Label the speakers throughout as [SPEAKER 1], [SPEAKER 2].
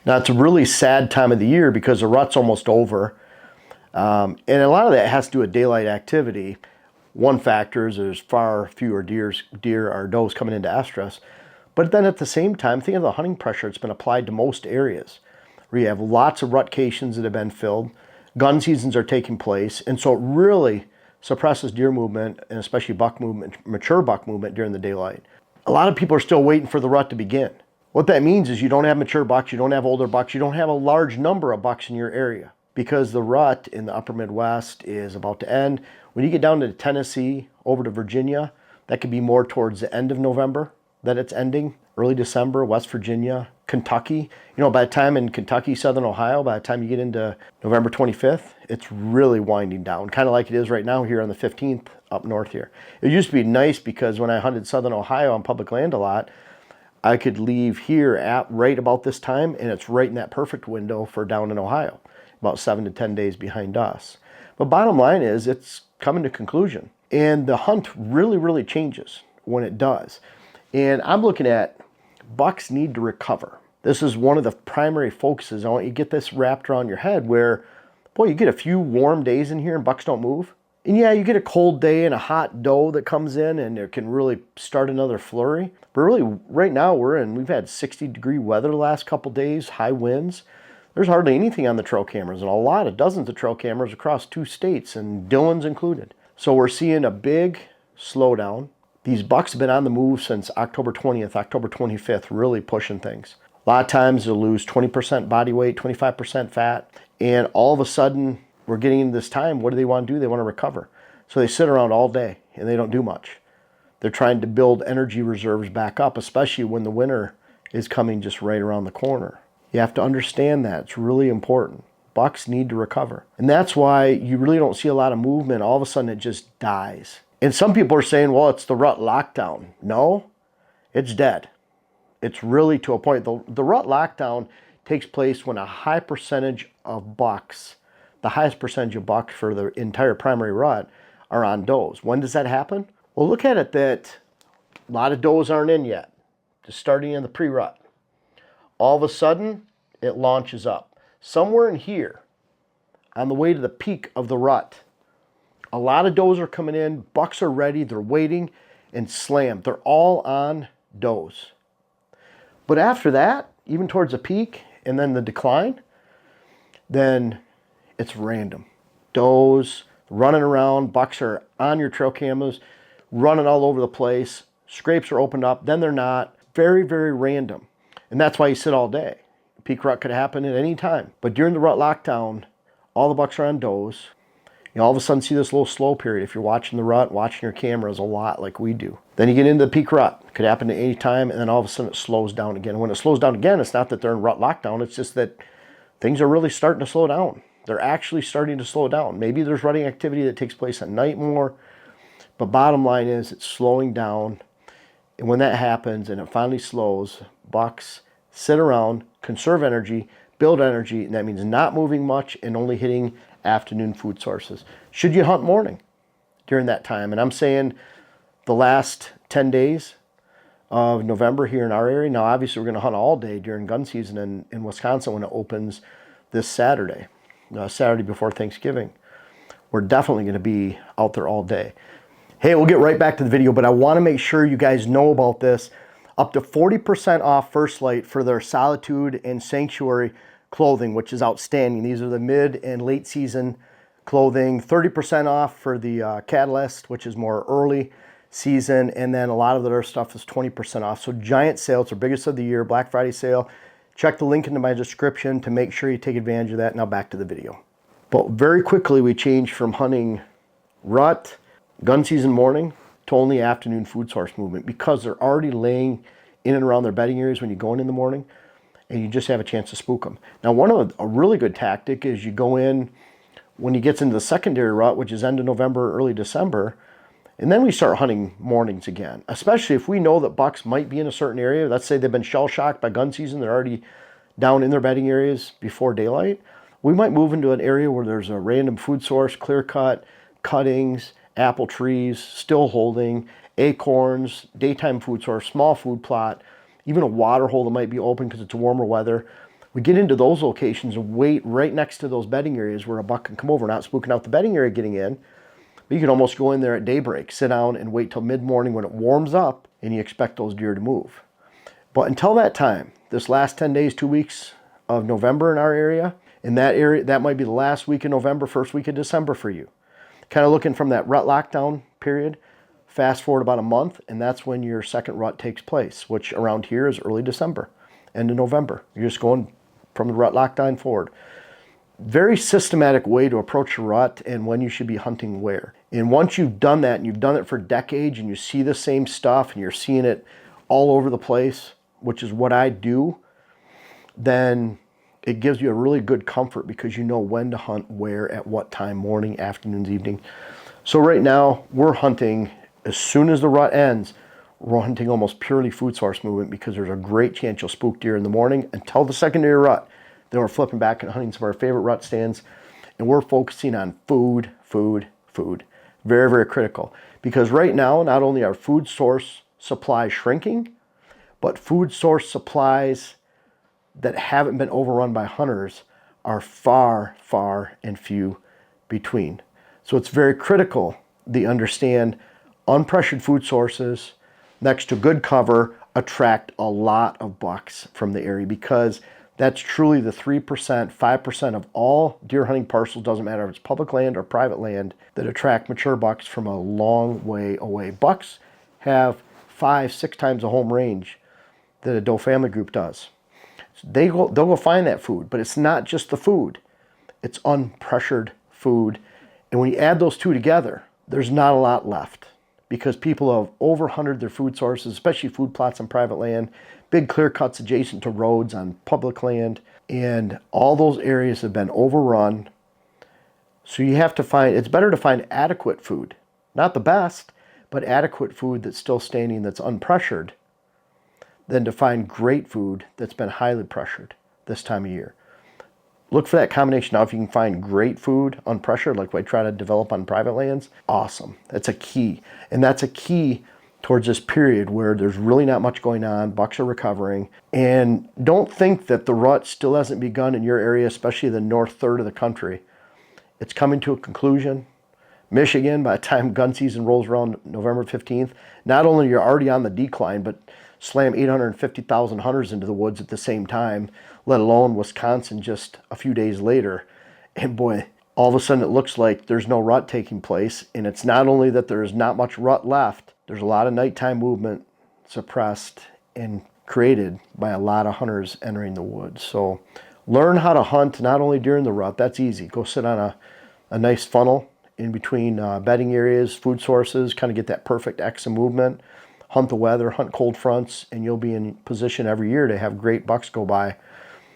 [SPEAKER 1] Now, it's a really sad time of the year because the rut's almost over. And a lot of that has to do with daylight activity. One factor is there's far fewer deer or does coming into estrus. But then at the same time, think of the hunting pressure that's been applied to most areas, where you have lots of rutcations that have been filled, gun seasons are taking place, and so it really suppresses deer movement, and especially buck movement, mature buck movement during the daylight. A lot of people are still waiting for the rut to begin. What that means is you don't have mature bucks, you don't have older bucks, you don't have a large number of bucks in your area because the rut in the upper Midwest is about to end. When you get down to Tennessee, over to Virginia, that could be more towards the end of November that it's ending, early December, West Virginia, Kentucky. You know, by the time in Kentucky, Southern Ohio, by the time you get into November 25th, it's really winding down, kind of like it is right now here on the 15th up north here. It used to be nice because when I hunted Southern Ohio on public land a lot, I could leave here at right about this time, and it's right in that perfect window for down in Ohio, about 7 to 10 days behind us. But bottom line is it's coming to conclusion, and the hunt really, really changes when it does. And I'm looking at bucks need to recover. This is one of the primary focuses. I want you to get this wrapped around your head where, boy, you get a few warm days in here and bucks don't move. And yeah, you get a cold day and a hot doe that comes in and it can really start another flurry. But really, right now we've had 60-degree weather the last couple days, high winds. There's hardly anything on the trail cameras, and dozens of trail cameras across 2 states, and Dillon's included. So we're seeing a big slowdown. These bucks have been on the move since October 20th, October 25th, really pushing things. A lot of times they'll lose 20% body weight, 25% fat, and all of a sudden we're getting into this time. What do they want to do? They want to recover. So they sit around all day and they don't do much. They're trying to build energy reserves back up, especially when the winter is coming just right around the corner. You have to understand that. It's really important. Bucks need to recover. And that's why you really don't see a lot of movement. All of a sudden it just dies. And some people are saying, well, it's the rut lockdown. No, it's dead. It's really to a point. The rut lockdown takes place when a high percentage of bucks, the highest percentage of bucks for the entire primary rut, are on does. When does that happen? Well, look at it that a lot of does aren't in yet, just starting in the pre-rut. All of a sudden, it launches up. Somewhere in here, on the way to the peak of the rut, a lot of does are coming in, bucks are ready, they're waiting, and slam. They're all on does. But after that, even towards the peak and then the decline, then it's random. Does running around, bucks are on your trail cameras, running all over the place, scrapes are opened up, then they're not. Very, very random. And that's why you sit all day. Peak rut could happen at any time. But during the rut lockdown, all the bucks are on does. You all of a sudden see this little slow period. If you're watching the rut, watching your cameras a lot like we do. Then you get into the peak rut. It could happen at any time, and then all of a sudden it slows down again. When it slows down again, it's not that they're in rut lockdown. It's just that things are really starting to slow down. They're actually starting to slow down. Maybe there's rutting activity that takes place at night more, but bottom line is it's slowing down. And when that happens and it finally slows, bucks sit around, conserve energy, build energy, and that means not moving much and only hitting afternoon food sources. Should you hunt morning during that time? And I'm saying the last 10 days of November here in our area. Now, obviously, we're going to hunt all day during gun season in Wisconsin when it opens this Saturday, Saturday before Thanksgiving. We're definitely going to be out there all day. Hey, we'll get right back to the video, but I want to make sure you guys know about this. Up to 40% off First Light for their Solitude and Sanctuary clothing, which is outstanding. These are the mid and late season clothing. 30% off for the Catalyst, which is more early season, and then a lot of their stuff is 20% off. So giant sale. It's our biggest of the year, Black Friday sale. Check the link into my description to make sure you take advantage of that. Now back to the video. But very quickly we changed from hunting rut, gun season morning, to only afternoon food source movement because they're already laying in and around their bedding areas when you go in the morning, and you just have a chance to spook them. Now, a really good tactic is you go in when he gets into the secondary rut, which is end of November, early December, and then we start hunting mornings again, especially if we know that bucks might be in a certain area. Let's say they've been shell-shocked by gun season. They're already down in their bedding areas before daylight. We might move into an area where there's a random food source, clear cut, cuttings, apple trees, still holding, acorns, daytime food source, small food plot, even a water hole that might be open because it's warmer weather. We get into those locations and wait right next to those bedding areas where a buck can come over, not spooking out the bedding area getting in. But you can almost go in there at daybreak, sit down and wait till mid-morning when it warms up, and you expect those deer to move. But until that time, this last 10 days, 2 weeks of November in our area, in that area, that might be the last week of November, first week of December for you. Kind of looking from that rut lockdown period, fast forward about a month, and that's when your second rut takes place, which around here is early December, end of November. You're just going from the rut lockdown forward. Very systematic way to approach a rut and when you should be hunting where. And once you've done that, and you've done it for decades, and you see the same stuff, and you're seeing it all over the place, which is what I do, then it gives you a really good comfort because you know when to hunt where, at what time, morning, afternoons, evening. So right now, we're hunting, as soon as the rut ends, we're hunting almost purely food source movement because there's a great chance you'll spook deer in the morning until the secondary rut. Then we're flipping back and hunting some of our favorite rut stands, and we're focusing on food, food, food. Very, very critical. Because right now, not only are food source supplies shrinking, but food source supplies that haven't been overrun by hunters are far, far and few between. So it's very critical that you understand unpressured food sources next to good cover attract a lot of bucks from the area because that's truly the 3%, 5% of all deer hunting parcels, doesn't matter if it's public land or private land, that attract mature bucks from a long way away. Bucks have 5-6 times the home range that a doe family group does. So they'll go find that food, but it's not just the food. It's unpressured food. And when you add those two together, there's not a lot left because people have over-hunted their food sources, especially food plots on private land, big clear cuts adjacent to roads on public land, and all those areas have been overrun. So you have to find, it's better to find adequate food, not the best, but adequate food that's still standing, that's unpressured, than to find great food that's been highly pressured this time of year. Look for that combination. Now, if you can find great food unpressured, like we try to develop on private lands, awesome. That's a key. And that's a key towards this period where there's really not much going on, bucks are recovering. And don't think that the rut still hasn't begun in your area, especially the north third of the country. It's coming to a conclusion. Michigan, by the time gun season rolls around November 15th, not only you're already on the decline, but slam 850,000 hunters into the woods at the same time, let alone Wisconsin just a few days later. And boy, all of a sudden it looks like there's no rut taking place. And it's not only that there's not much rut left, there's a lot of nighttime movement suppressed and created by a lot of hunters entering the woods. So learn how to hunt not only during the rut, that's easy. Go sit on a nice funnel in between bedding areas, food sources, kind of get that perfect X of movement. Hunt the weather, hunt cold fronts, and you'll be in position every year to have great bucks go by.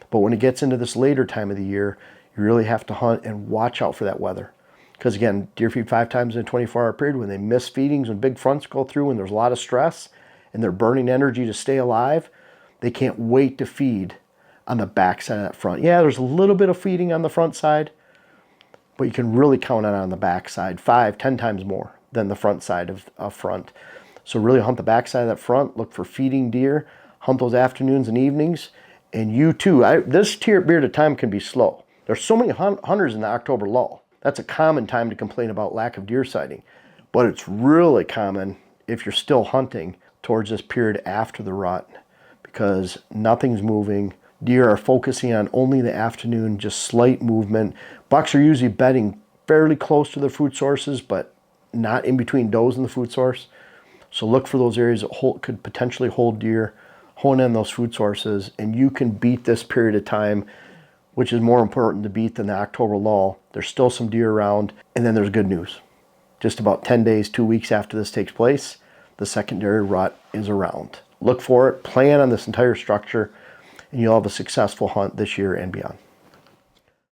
[SPEAKER 1] But when it gets into this later time of the year, you really have to hunt and watch out for that weather. Because again, deer feed 5 times in a 24-hour period. When they miss feedings, when big fronts go through and there's a lot of stress and they're burning energy to stay alive, they can't wait to feed on the back side of that front. Yeah, there's a little bit of feeding on the front side, but you can really count on it on the back side, 5-10 times more than the front side of front. So really hunt the backside of that front, look for feeding deer, hunt those afternoons and evenings, and you too. This period of time can be slow. There's so many hunters in the October lull. That's a common time to complain about lack of deer sighting, but it's really common if you're still hunting towards this period after the rut because nothing's moving. Deer are focusing on only the afternoon, just slight movement. Bucks are usually bedding fairly close to their food sources, but not in between does and the food source. So look for those areas that could potentially hold deer, hone in those food sources, and you can beat this period of time, which is more important to beat than the October lull. There's still some deer around, and then there's good news. Just about 10 days, 2 weeks after this takes place, the secondary rut is around. Look for it, plan on this entire structure, and you'll have a successful hunt this year and beyond.